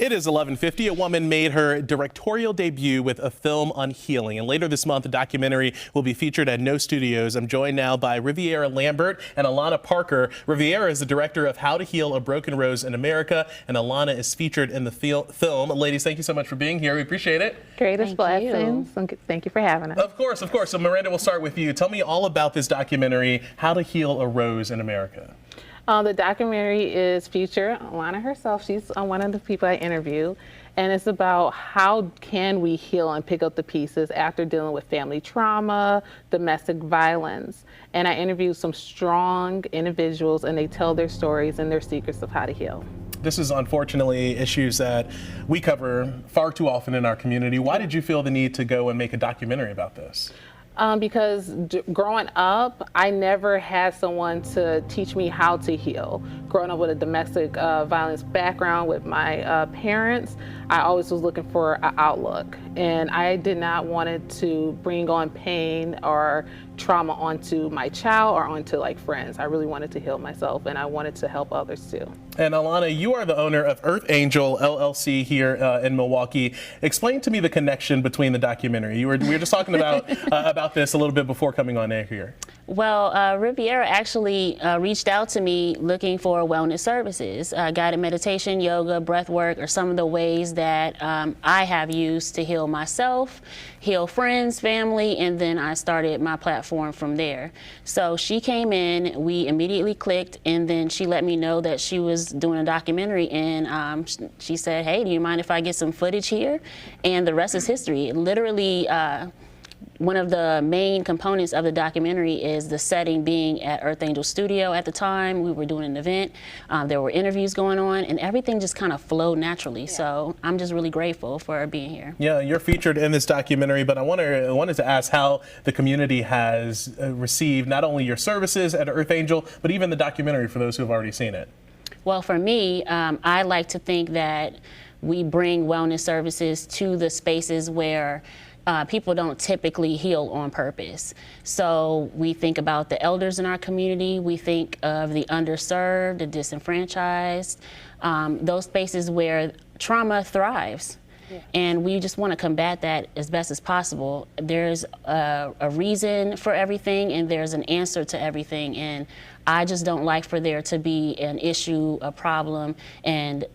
It is 11:50. A woman made her directorial debut with a film on healing. And later this month, the documentary will be featured at No Studios. I'm joined now by Riviera Lambert and Alana Parker. Riviera is the director of How to Heal a Broken Rose in America, and Alana is featured in the film. Ladies, thank you so much for being here. We appreciate it. Greatest blessings. Thank you for having us. Of course, of course. So Miranda, we'll start with you. Tell me all about this documentary, How to Heal a Rose in America. The documentary is featured Alana herself. She's one of the people I interview, and it's about how can we heal and pick up the pieces after dealing with family trauma, domestic violence. And I interview some strong individuals, and they tell their stories and their secrets of how to heal. This is unfortunately issues that we cover far too often in our community. Why did you feel the need to go and make a documentary about this? Because growing up, I never had someone to teach me how to heal. Growing up with a domestic violence background with my parents, I always was looking for an outlook. And I did not want it to bring on pain or trauma onto my child or onto like friends. I really wanted to heal myself, and I wanted to help others too. And Alana, you are the owner of Earth Angel LLC here in Milwaukee. Explain to me the connection between the documentary. We were just talking about this a little bit before coming on air here. Well, Riviera actually reached out to me looking for wellness services. Guided meditation, yoga, breath work are some of the ways that I have used to heal myself, heal friends, family, and then I started my platform from there. So she came in, we immediately clicked, and then she let me know that she was doing a documentary, and she said, hey, do you mind if I get some footage here? And the rest is history. Literally, one of the main components of the documentary is the setting being at Earth Angel Studio at the time. We were doing an event. There were interviews going on, and everything just kind of flowed naturally. Yeah. So I'm just really grateful for being here. Yeah, you're featured in this documentary, but I wanted to ask how the community has received not only your services at Earth Angel, but even the documentary for those who have already seen it. Well, for me, I like to think that we bring wellness services to the spaces where people don't typically heal on purpose. So we think about the elders in our community, we think of the underserved, the disenfranchised, those spaces where trauma thrives. Yeah. And we just want to combat that as best as possible. There's a reason for everything, and there's an answer to everything. And I just don't like for there to be an issue, a problem, and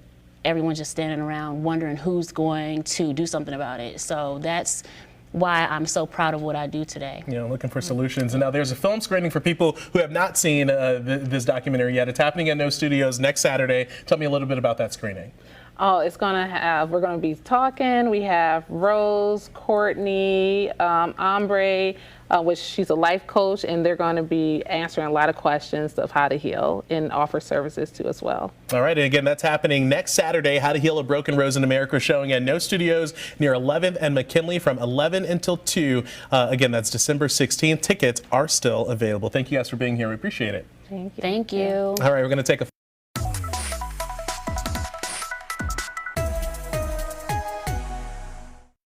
everyone's just standing around wondering who's going to do something about it. So that's why I'm so proud of what I do today. You know, looking for solutions. And now there's a film screening for people who have not seen this documentary yet. It's happening at No Studios next Saturday. Tell me a little bit about that screening. Oh, we're gonna be talking. We have Rose, Courtney, Ambre, which she's a life coach, and they're gonna be answering a lot of questions of how to heal and offer services too as well. All right, and again, that's happening next Saturday. How to Heal a Broken Rose in America, showing at No Studios near 11th and McKinley from 11 until 2. Again, that's December 16th. Tickets are still available. Thank you guys for being here. We appreciate it. Thank you. Thank you. All right, we're gonna take a